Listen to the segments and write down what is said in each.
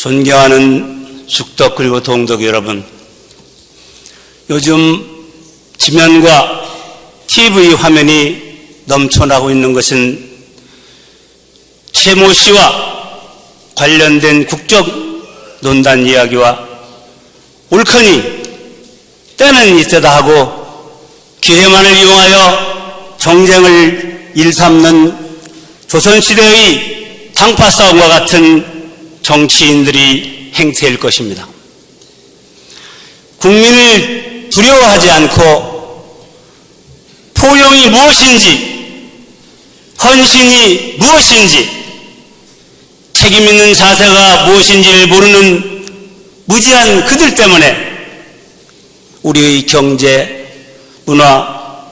존경하는 죽덕 그리고 동덕 여러분, 요즘 지면과 TV 화면이 넘쳐나고 있는 것은 최모 씨와 관련된 국적 논단 이야기와 옳거니 때는 이때다 하고 기회만을 이용하여 정쟁을 일삼는 조선시대의 당파 싸움과 같은 정치인들이 행태일 것입니다. 국민을 두려워하지 않고 포용이 무엇인지, 헌신이 무엇인지, 책임있는 자세가 무엇인지를 모르는 무지한 그들 때문에 우리의 경제, 문화,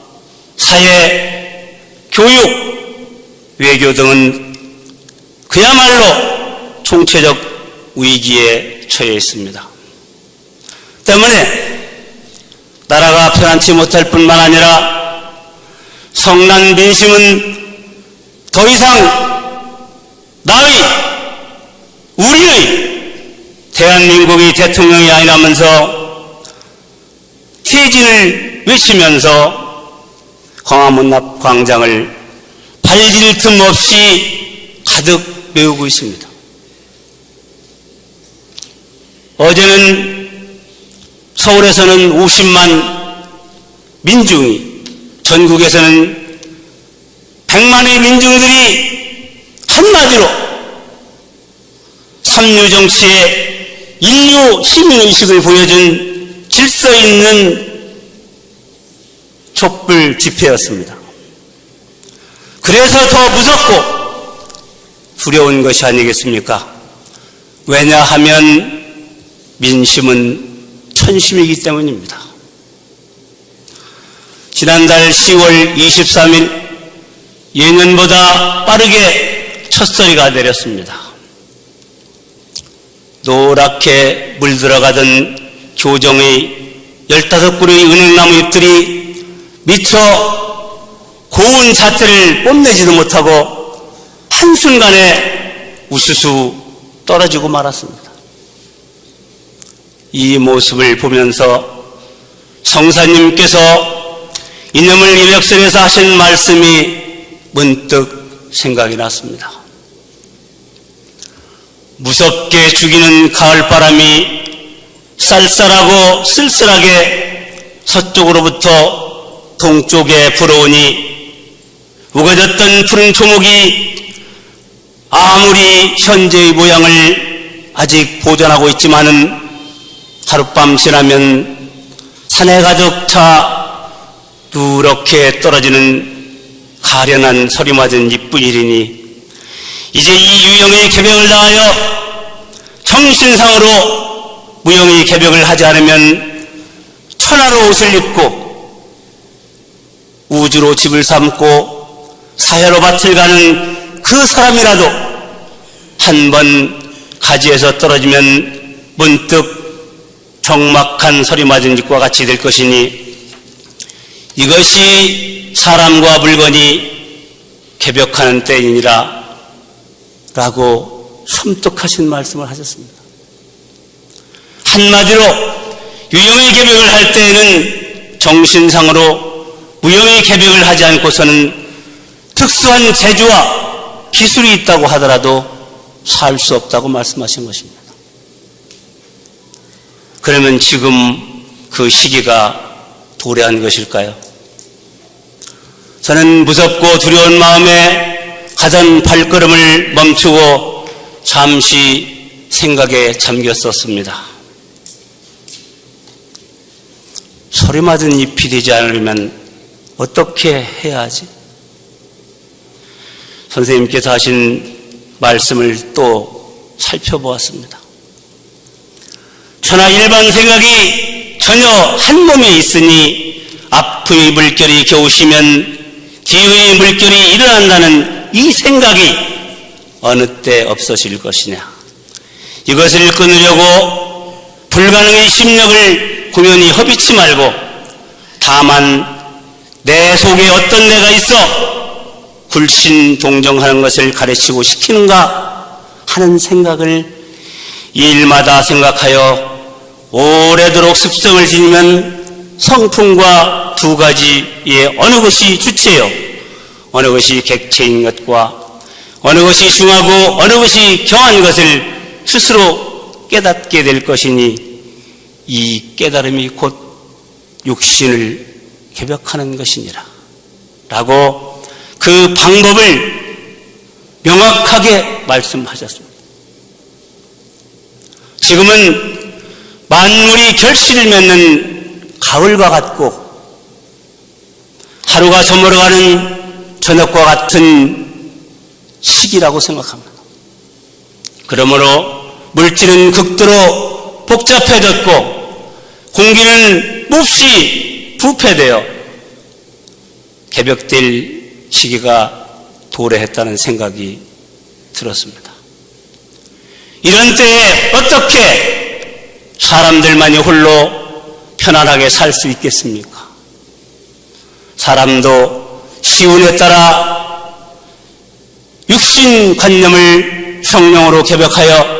사회, 교육, 외교 등은 그야말로 총체적 위기에 처해 있습니다. 때문에 나라가 편안치 못할 뿐만 아니라 성난 민심은 더 이상 나의, 우리의 대한민국의 대통령이 아니라면서 퇴진을 외치면서 광화문 앞 광장을 발질 틈 없이 가득 메우고 있습니다. 어제는 서울에서는 50만 민중이, 전국에서는 100만의 민중들이 한마디로 삼류정치의 인류 시민의식을 보여준 질서 있는 촛불 집회였습니다. 그래서 더 무섭고 두려운 것이 아니겠습니까? 왜냐하면 민심은 천심이기 때문입니다. 지난달 10월 23일 예년보다 빠르게 첫서리가 내렸습니다. 노랗게 물들어가던 교정의 15그루의 은행나무 잎들이 미처 고운 자태를 뽐내지도 못하고 한순간에 우수수 떨어지고 말았습니다. 이 모습을 보면서 성사님께서 이념을 이력설에서 하신 말씀이 문득 생각이 났습니다. 무섭게 죽이는 가을바람이 쌀쌀하고 쓸쓸하게 서쪽으로부터 동쪽에 불어오니 우거졌던 푸른 초목이 아무리 현재의 모양을 아직 보존하고 있지만은 하룻밤 지나면 산에 가득 차 누렇게 떨어지는 가련한 서리 맞은 잎뿐이리니 이제 이 유형의 개벽을 다하여 정신상으로 무형의 개벽을 하지 않으면 천하로 옷을 입고 우주로 집을 삼고 사회로 밭을 가는 그 사람이라도 한 번 가지에서 떨어지면 문득 적막한 서리 맞은 잎과 같이 될 것이니 이것이 사람과 물건이 개벽하는 때이니라 라고 섬뜩하신 말씀을 하셨습니다. 한마디로 유형의 개벽을 할 때에는 정신상으로 무형의 개벽을 하지 않고서는 특수한 재주와 기술이 있다고 하더라도 살 수 없다고 말씀하신 것입니다. 그러면 지금 그 시기가 도래한 것일까요? 저는 무섭고 두려운 마음에 가던 발걸음을 멈추고 잠시 생각에 잠겼었습니다. 소리 맞은 잎이 되지 않으려면 어떻게 해야 하지? 선생님께서 하신 말씀을 또 살펴보았습니다. 천하 일반 생각이 전혀 한 몸에 있으니 앞의 물결이 겨우시면 뒤의 물결이 일어난다는 이 생각이 어느 때 없어질 것이냐. 이것을 끊으려고 불가능의 심력을 공연히 허비치 말고 다만 내 속에 어떤 내가 있어 불신동정하는 것을 가르치고 시키는가 하는 생각을 이 일마다 생각하여 오래도록 습성을 지니면 성품과 두 가지의 어느 것이 주체요, 어느 것이 객체인 것과 어느 것이 중하고 어느 것이 경한 것을 스스로 깨닫게 될 것이니 이 깨달음이 곧 육신을 개벽하는 것이니라 라고 그 방법을 명확하게 말씀하셨습니다. 지금은 만물이 결실을 맺는 가을과 같고 하루가 저물어가는 저녁과 같은 시기라고 생각합니다. 그러므로 물질은 극도로 복잡해졌고 공기는 몹시 부패되어 개벽될 시기가 도래했다는 생각이 들었습니다. 이런 때에 어떻게 사람들만이 홀로 편안하게 살 수 있겠습니까? 사람도 시운에 따라 육신관념을 성령으로 개벽하여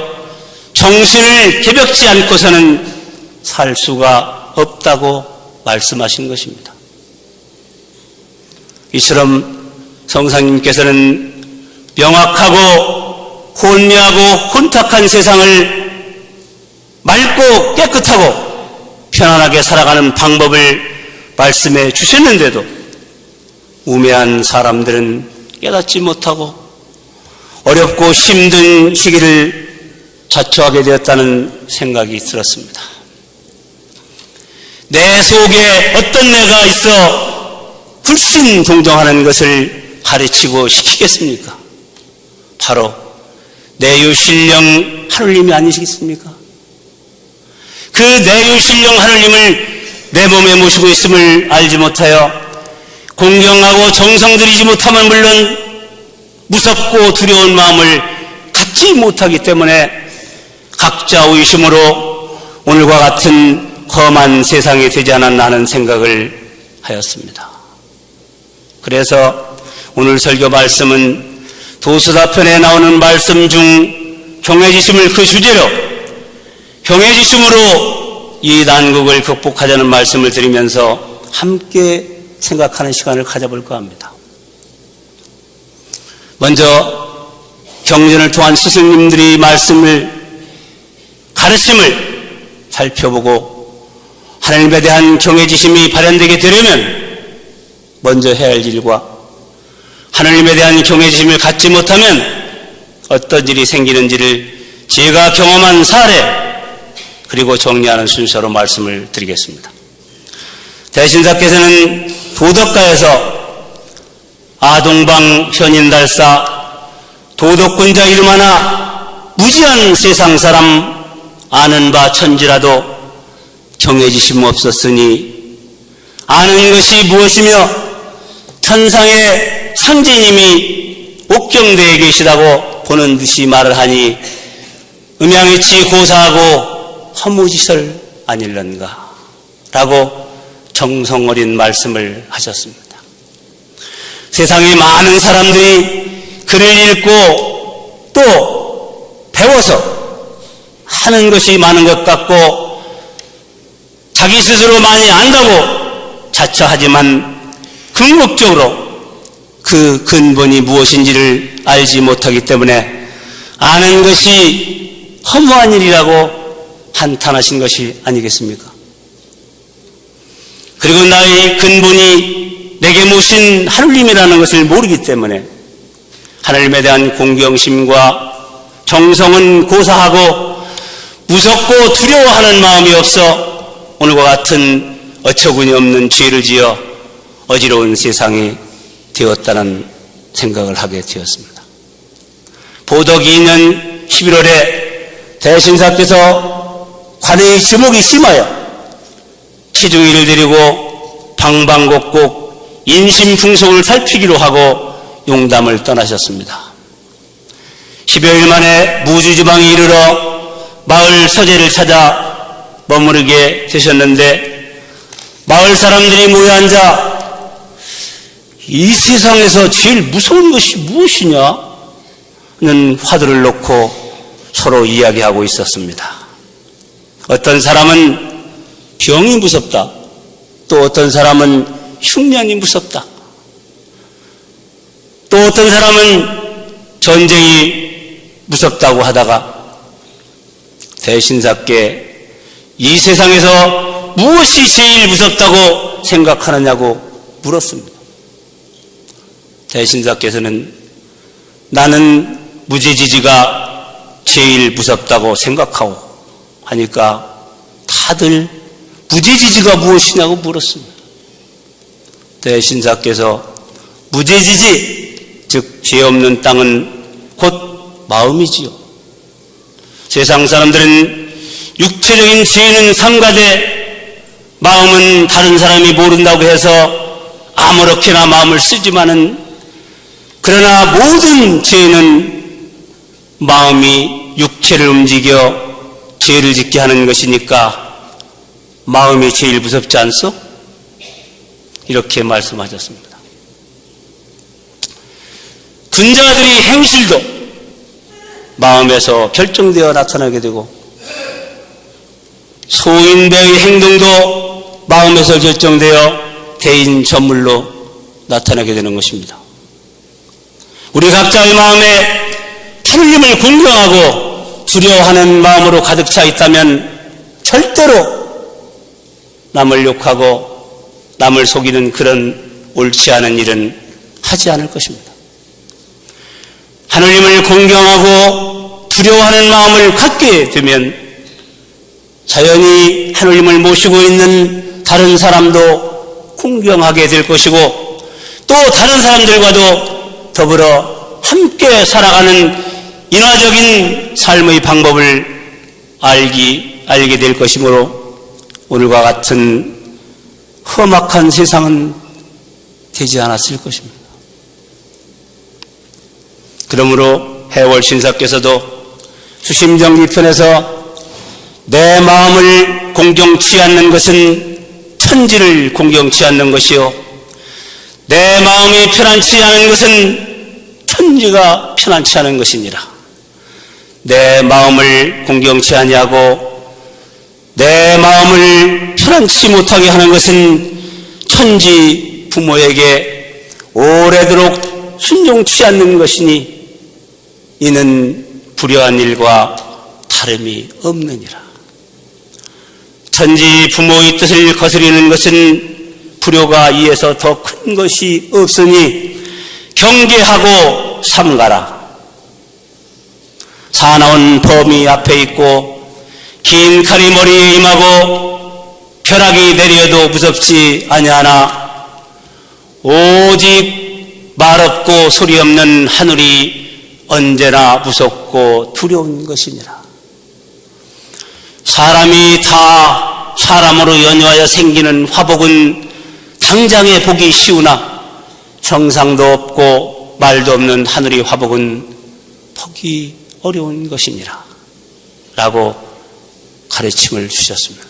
정신을 개벽지 않고서는 살 수가 없다고 말씀하신 것입니다. 이처럼 성상님께서는 명확하고 혼미하고 혼탁한 세상을 맑고 깨끗하고 편안하게 살아가는 방법을 말씀해 주셨는데도 우매한 사람들은 깨닫지 못하고 어렵고 힘든 시기를 자초하게 되었다는 생각이 들었습니다. 내 속에 어떤 내가 있어 불신동정하는 것을 가르치고 시키겠습니까? 바로 내유신령 하느님이 아니시겠습니까? 그 내유신령 하느님을 내 몸에 모시고 있음을 알지 못하여 공경하고 정성들이지 못하면 물론 무섭고 두려운 마음을 갖지 못하기 때문에 각자 의심으로 오늘과 같은 험한 세상이 되지 않았나 하는 생각을 하였습니다. 그래서 오늘 설교 말씀은 도수다편에 나오는 말씀 중 경외지심을 그 주제로 경외지심으로 이 난국을 극복하자는 말씀을 드리면서 함께 생각하는 시간을 가져볼까 합니다. 먼저 경전을 통한 스승님들이 말씀을 가르침을 살펴보고 하나님에 대한 경외지심이 발현되게 되려면 먼저 해야 할 일과 하나님에 대한 경외지심을 갖지 못하면 어떤 일이 생기는지를 제가 경험한 사례 그리고 정리하는 순서로 말씀을 드리겠습니다. 대신사께서는 도덕가에서 아동방 현인달사 도덕군자 이름 하나 무지한 세상 사람 아는 바 천지라도 경외지심 없었으니 아는 것이 무엇이며 천상의 상제님이 옥경대에 계시다고 보는 듯이 말을 하니 음양이치 고사하고 허무지설 아닐런가 라고 정성어린 말씀을 하셨습니다. 세상에 많은 사람들이 글을 읽고 또 배워서 하는 것이 많은 것 같고 자기 스스로 많이 안다고 자처하지만 궁극적으로 그 근본이 무엇인지를 알지 못하기 때문에 아는 것이 허무한 일이라고 한탄하신 것이 아니겠습니까? 그리고 나의 근본이 내게 모신 하느님이라는 것을 모르기 때문에 하나님에 대한 공경심과 정성은 고사하고 무섭고 두려워하는 마음이 없어 오늘과 같은 어처구니 없는 죄를 지어 어지러운 세상이 되었다는 생각을 하게 되었습니다. 보덕 2년 11월에 대신사께서 관의 주목이 심하여 시중이를 데리고 방방곡곡 인심풍속을 살피기로 하고 용담을 떠나셨습니다. 10여일 만에 무주지방에 이르러 마을 서재를 찾아 머무르게 되셨는데 마을 사람들이 모여 앉아 이 세상에서 제일 무서운 것이 무엇이냐? 는 화두를 놓고 서로 이야기하고 있었습니다. 어떤 사람은 병이 무섭다. 또 어떤 사람은 흉년이 무섭다. 또 어떤 사람은 전쟁이 무섭다고 하다가 대신사께 이 세상에서 무엇이 제일 무섭다고 생각하느냐고 물었습니다. 대신사께서는 나는 무제지지가 제일 무섭다고 생각하고 하니까 다들 무제지지가 무엇이냐고 물었습니다. 대신사께서 무제지지, 즉 죄 없는 땅은 곧 마음이지요. 세상 사람들은 육체적인 죄는 삼가되 마음은 다른 사람이 모른다고 해서 아무렇게나 마음을 쓰지만은, 그러나 모든 죄는 마음이 육체를 움직여 죄를 짓게 하는 것이니까 마음이 제일 무섭지 않소? 이렇게 말씀하셨습니다. 군자들의 행실도 마음에서 결정되어 나타나게 되고, 소인배의 행동도 마음에서 결정되어 대인 전물로 나타나게 되는 것입니다. 우리 각자의 마음에 하느님을 공경하고 두려워하는 마음으로 가득 차 있다면 절대로 남을 욕하고 남을 속이는 그런 옳지 않은 일은 하지 않을 것입니다. 하느님을 공경하고 두려워하는 마음을 갖게 되면 자연히 하느님을 모시고 있는 다른 사람도 공경하게 될 것이고, 또 다른 사람들과도 더불어 함께 살아가는 인화적인 삶의 방법을 알게 될 것이므로 오늘과 같은 험악한 세상은 되지 않았을 것입니다. 그러므로 해월 신사께서도 수심정 2편에서 내 마음을 공경치 않는 것은 천지를 공경치 않는 것이요, 내 마음이 편안치 않은 것은 천지가 편안치 않은 것이니라. 내 마음을 공경치 아니하고 내 마음을 편안치 못하게 하는 것은 천지 부모에게 오래도록 순종치 않는 것이니 이는 불효한 일과 다름이 없느니라. 천지 부모의 뜻을 거스리는 것은 불효가 이에서 더 큰 것이 없으니 경계하고 삼가라. 사나운 범이 앞에 있고 긴 칼이 머리에 임하고 벼락이 내려도 무섭지 아니하나 오직 말없고 소리 없는 하늘이 언제나 무섭고 두려운 것이니라. 사람이 다 사람으로 연유하여 생기는 화복은 당장에 보기 쉬우나 정상도 없고 말도 없는 하늘의 화복은 보기 어려운 것이니라 라고 가르침을 주셨습니다.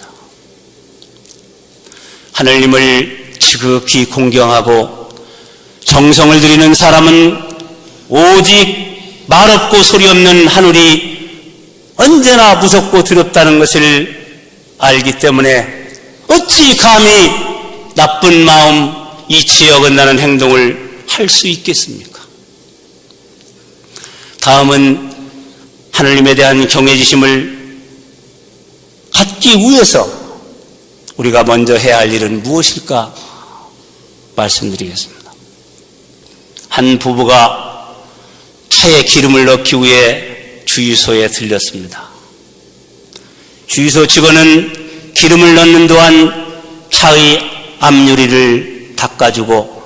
하느님을 지극히 공경하고 정성을 들이는 사람은 오직 말없고 소리 없는 하늘이 언제나 무섭고 두렵다는 것을 알기 때문에 어찌 감히 나쁜 마음, 이치에 어긋나는 행동을 할 수 있겠습니까? 다음은 하느님에 대한 경외지심을 갖기 위해서 우리가 먼저 해야 할 일은 무엇일까 말씀드리겠습니다. 한 부부가 차에 기름을 넣기 위해 주유소에 들렸습니다. 주유소 직원은 기름을 넣는 동안 차의 앞유리를 닦아주고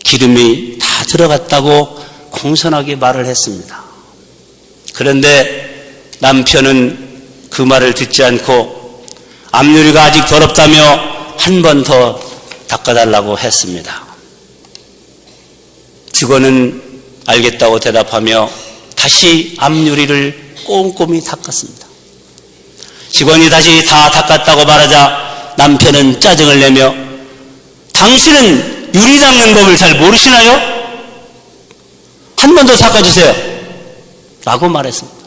기름이 다 들어갔다고 공손하게 말을 했습니다. 그런데 남편은 그 말을 듣지 않고 앞유리가 아직 더럽다며 한 번 더 닦아달라고 했습니다. 직원은 알겠다고 대답하며 다시 앞유리를 꼼꼼히 닦았습니다. 직원이 다시 다 닦았다고 말하자 남편은 짜증을 내며 당신은 유리 닦는 법을 잘 모르시나요? 한 번 더 닦아주세요 라고 말했습니다.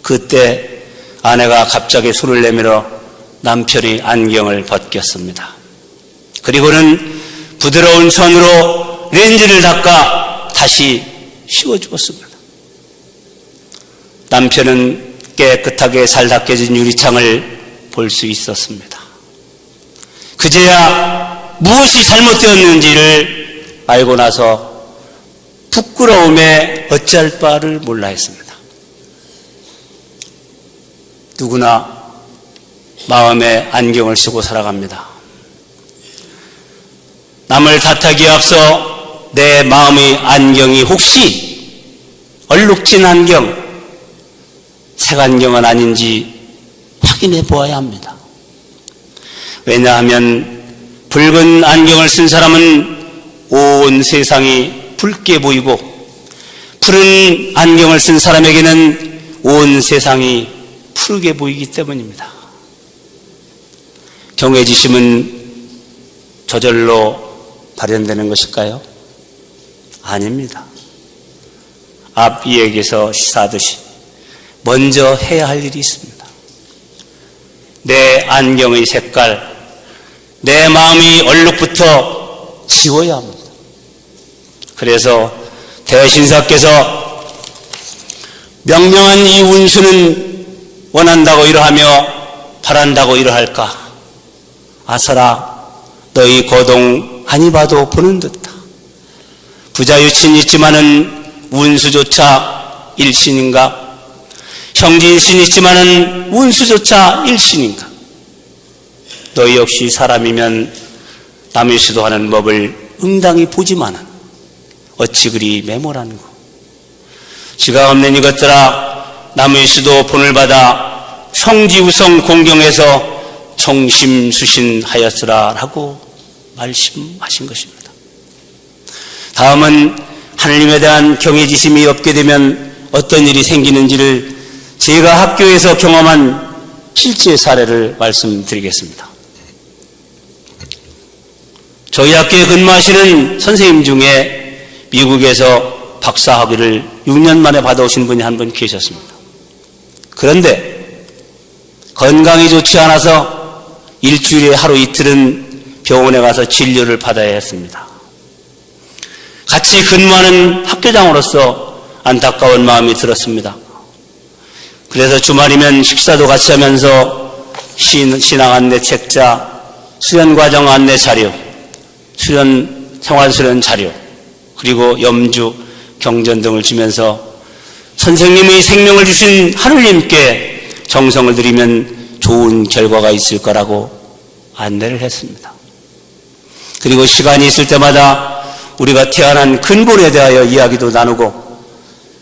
그때 아내가 갑자기 손을 내밀어 남편이 안경을 벗겼습니다. 그리고는 부드러운 손으로 렌즈를 닦아 다시 씌워주었습니다. 남편은 깨끗하게 잘 닦여진 유리창을 볼 수 있었습니다. 그제야 무엇이 잘못되었는지를 알고 나서 부끄러움에 어찌할 바를 몰라 했습니다. 누구나 마음에 안경을 쓰고 살아갑니다. 남을 탓하기에 앞서 내 마음의 안경이 혹시 얼룩진 안경, 색안경은 아닌지 확인해 보아야 합니다. 왜냐하면 붉은 안경을 쓴 사람은 온 세상이 붉게 보이고 푸른 안경을 쓴 사람에게는 온 세상이 푸르게 보이기 때문입니다. 경외지심은 저절로 발현되는 것일까요? 아닙니다. 앞 이야기에서 시사하듯이 먼저 해야 할 일이 있습니다. 내 안경의 색깔, 내 마음의 얼룩부터 지워야 합니다. 그래서 대신사께서 명명한 이 운수는 원한다고 이러하며 바란다고 이러할까? 아서라 너희 고동 아니 봐도 보는 듯다. 부자유친 있지만은 운수조차 일신인가? 형제일신 있지만은 운수조차 일신인가? 너희 역시 사람이면 남의 수도하는 법을 응당히 보지만은 어찌 그리 매몰한고? 지가 없는 이것들아 남의 수도 본을 받아 성지우성 공경해서 정심수신하였으라 라고 말씀하신 것입니다. 다음은 하느님에 대한 경외지심이 없게 되면 어떤 일이 생기는지를 제가 학교에서 경험한 실제 사례를 말씀드리겠습니다. 저희 학교에 근무하시는 선생님 중에 미국에서 박사학위를 6년 만에 받아오신 분이 한 분 계셨습니다. 그런데 건강이 좋지 않아서 일주일에 하루 이틀은 병원에 가서 진료를 받아야 했습니다. 같이 근무하는 학교장으로서 안타까운 마음이 들었습니다. 그래서 주말이면 식사도 같이 하면서 신앙 안내 책자, 수련과정 안내 자료, 생활수련 자료, 그리고 염주, 경전 등을 주면서 선생님의 생명을 주신 하느님께 정성을 들이면 좋은 결과가 있을 거라고 안내를 했습니다. 그리고 시간이 있을 때마다 우리가 태어난 근본에 대하여 이야기도 나누고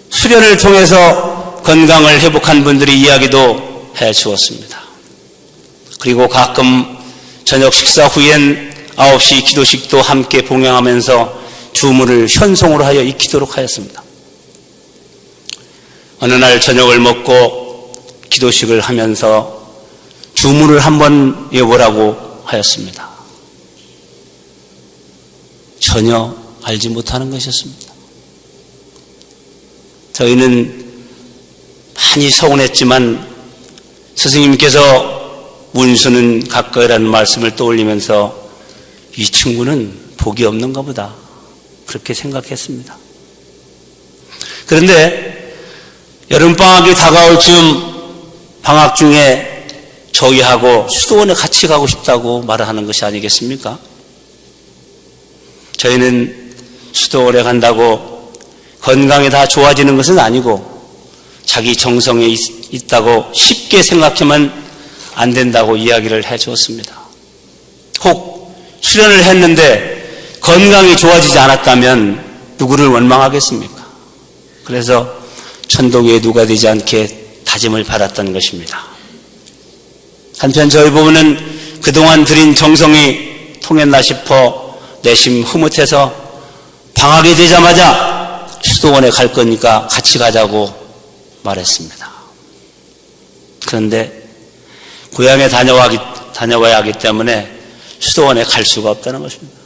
수련을 통해서 건강을 회복한 분들의 이야기도 해 주었습니다. 그리고 가끔 저녁 식사 후엔 9시 기도식도 함께 봉양하면서 주문을 현송으로 하여 익히도록 하였습니다. 어느 날 저녁을 먹고 기도식을 하면서 주문을 한번 외우라고 하였습니다. 전혀 알지 못하는 것이었습니다. 저희는 많이 서운했지만 스승님께서 운수는 가까이라는 말씀을 떠올리면서 이 친구는 복이 없는가 보다 그렇게 생각했습니다. 그런데 여름방학이 다가올 즈음 방학 중에 저희하고 수도원에 같이 가고 싶다고 말을 하는 것이 아니겠습니까? 저희는 수도원에 간다고 건강이 다 좋아지는 것은 아니고 자기 정성에 있다고 쉽게 생각하면 안 된다고 이야기를 해 주었습니다. 혹 수련을 했는데 건강이 좋아지지 않았다면 누구를 원망하겠습니까? 그래서 천동의 누가 되지 않게 다짐을 받았던 것입니다. 한편 저희 부부는 그동안 들인 정성이 통했나 싶어 내심 흐뭇해서 방학이 되자마자 수도원에 갈 거니까 같이 가자고 말했습니다. 그런데 고향에 다녀와야 하기 때문에 수도원에 갈 수가 없다는 것입니다.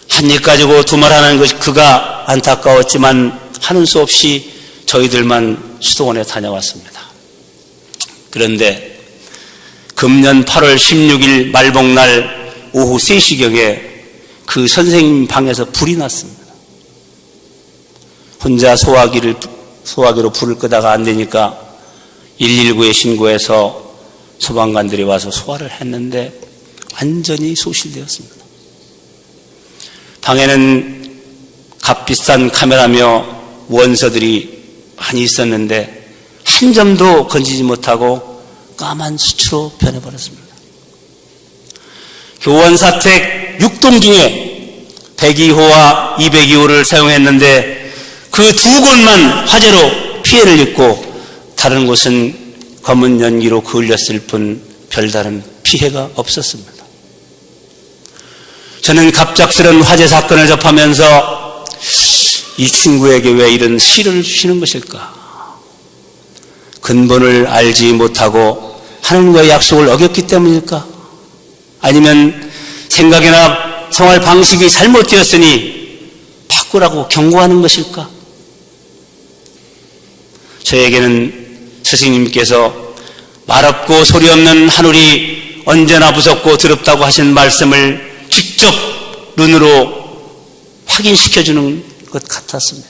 한 입 가지고 두말하는 것이 그가 안타까웠지만 하는 수 없이 저희들만 수도원에 다녀왔습니다. 그런데 금년 8월 16일 말복날 오후 3시경에 그 선생님 방에서 불이 났습니다. 혼자 소화기로 불을 끄다가 안 되니까 119에 신고해서 소방관들이 와서 소화를 했는데 완전히 소실되었습니다. 방에는 값비싼 카메라며 원서들이 많이 있었는데 한 점도 건지지 못하고 까만 수치로 변해버렸습니다. 교원사택 6동 중에 102호와 202호를 사용했는데 그 두 곳만 화재로 피해를 입고 다른 곳은 검은 연기로 그을렸을 뿐 별다른 피해가 없었습니다. 저는 갑작스런 화재 사건을 접하면서 이 친구에게 왜 이런 시련을 주시는 것일까? 근본을 알지 못하고 하나님과의 약속을 어겼기 때문일까? 아니면 생각이나 생활 방식이 잘못되었으니 바꾸라고 경고하는 것일까? 저에게는 스승님께서 말없고 소리 없는 하늘이 언제나 무섭고 두렵다고 하신 말씀을 직접 눈으로 확인시켜주는 것 같았습니다.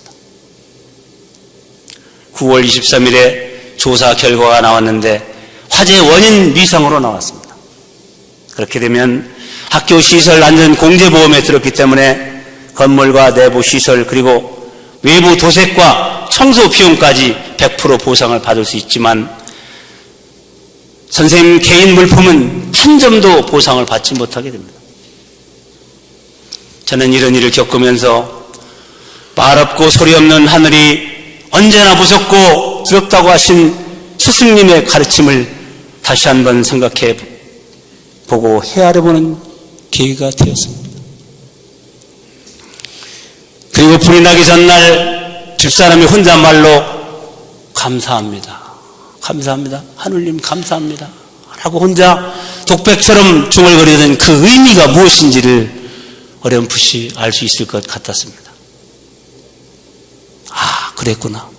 9월 23일에 조사 결과가 나왔는데 화재 원인 미상으로 나왔습니다. 그렇게 되면 학교 시설 안전 공제보험에 들었기 때문에 건물과 내부 시설 그리고 외부 도색과 청소 비용까지 100% 보상을 받을 수 있지만 선생님 개인 물품은 한 점도 보상을 받지 못하게 됩니다. 저는 이런 일을 겪으면서 말없고 소리 없는 하늘이 언제나 무섭고 두렵다고 하신 스승님의 가르침을 다시 한번 생각해 보고 헤아려보는 계기가 되었습니다. 그리고 불이 나기 전날 집사람이 혼잣말로 감사합니다. 감사합니다. 하늘님 감사합니다. 라고 혼자 독백처럼 중얼거리던 그 의미가 무엇인지를 어렴풋이 알 수 있을 것 같았습니다. 아, 그랬구나.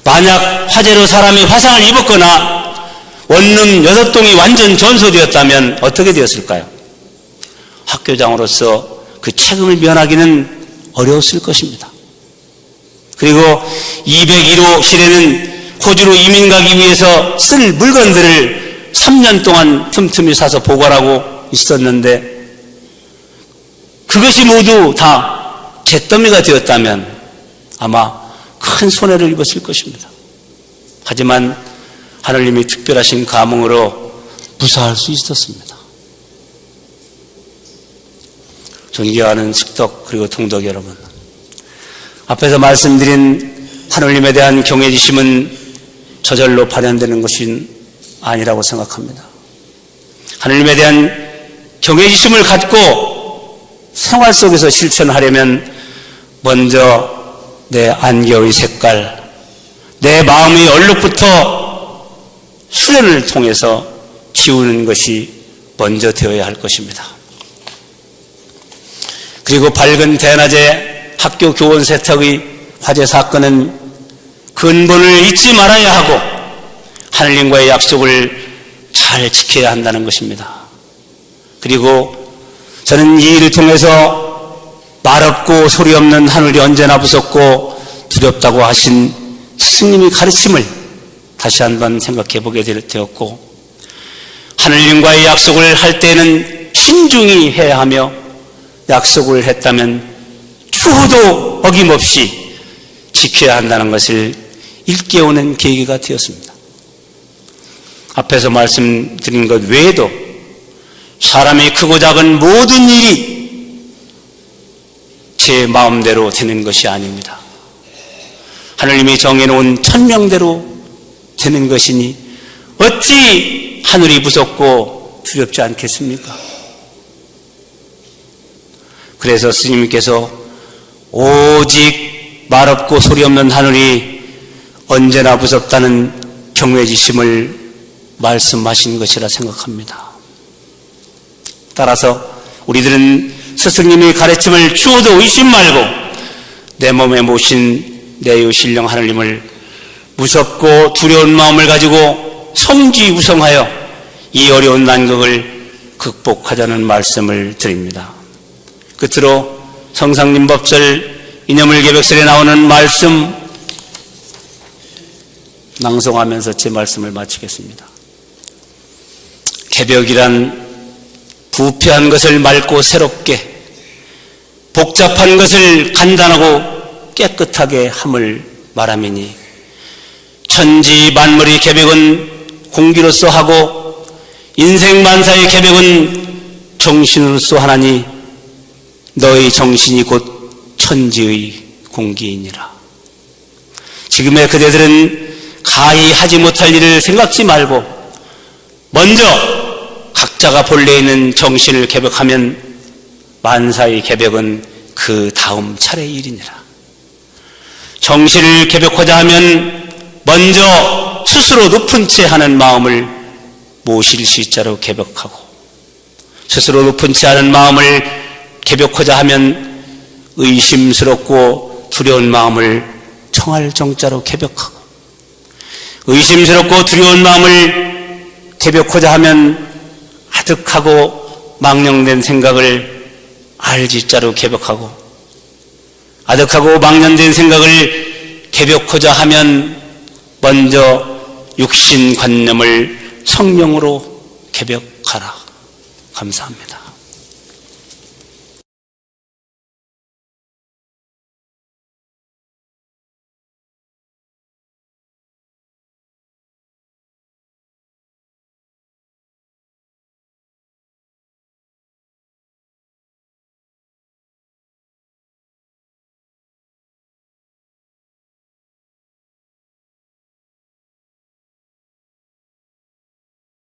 만약 화재로 사람이 화상을 입었거나 원룸 6동이 완전 전소되었다면 어떻게 되었을까요? 학교장으로서 그 책임을 면하기는 어려웠을 것입니다. 그리고 201호실에는 호주로 이민 가기 위해서 쓸 물건들을 3년 동안 틈틈이 사서 보관하고 있었는데 그것이 모두 다 잿더미가 되었다면 아마 큰 손해를 입었을 것입니다. 하지만 하나님이 특별하신 감흥으로 무사할 수 있었습니다. 존경하는 식덕 그리고 통덕 여러분, 앞에서 말씀드린 하나님에 대한 경외지심은 저절로 발현되는 것이 아니라고 생각합니다. 하나님에 대한 경외지심을 갖고 생활 속에서 실천하려면 먼저 내 안개의 색깔, 내 마음의 얼룩부터 수련을 통해서 지우는 것이 먼저 되어야 할 것입니다. 그리고 밝은 대낮에 학교 교원 세탁의 화재 사건은 근본을 잊지 말아야 하고 하나님과의 약속을 잘 지켜야 한다는 것입니다. 그리고 저는 이 일을 통해서 말없고 소리 없는 하늘이 언제나 무섭고 두렵다고 하신 스승님의 가르침을 다시 한번 생각해 보게 되었고, 하나님과의 약속을 할 때는 신중히 해야 하며 약속을 했다면 추후도 어김없이 지켜야 한다는 것을 일깨우는 계기가 되었습니다. 앞에서 말씀드린 것 외에도 사람이 크고 작은 모든 일이 제 마음대로 되는 것이 아닙니다. 하나님이 정해놓은 천명대로 되는 것이니 어찌 하늘이 무섭고 두렵지 않겠습니까? 그래서 스님께서 오직 말없고 소리 없는 하늘이 언제나 무섭다는 경외지심을 말씀하신 것이라 생각합니다. 따라서 우리들은 스승님의 가르침을 추호도 의심 말고 내 몸에 모신 내유 신령 하느님을 무섭고 두려운 마음을 가지고 성지우성하여 이 어려운 난국을 극복하자는 말씀을 드립니다. 끝으로 성상님법설 이념을개벽설에 나오는 말씀 낭송하면서 제 말씀을 마치겠습니다. 개벽이란 부패한 것을 맑고 새롭게, 복잡한 것을 간단하고 깨끗하게 함을 말함이니, 천지 만물의 개벽은 공기로서 하고 인생 만사의 개벽은 정신으로서 하나니 너의 정신이 곧 천지의 공기이니라. 지금의 그대들은 가히 하지 못할 일을 생각지 말고 먼저 각자가 본래 있는 정신을 개벽하면 만사의 개벽은 그 다음 차례의 일이니라. 정신을 개벽하자 하면 먼저 스스로 높은 채 하는 마음을 모실 수 있자로 개벽하고, 스스로 높은 채 하는 마음을 개벽하자 하면 의심스럽고 두려운 마음을 청할 정자로 개벽하고, 의심스럽고 두려운 마음을 개벽하자 하면 아득하고 망령된 생각을 알지자로 개벽하고, 아득하고 망령된 생각을 개벽하자 하면 먼저 육신관념을 성령으로 개벽하라. 감사합니다.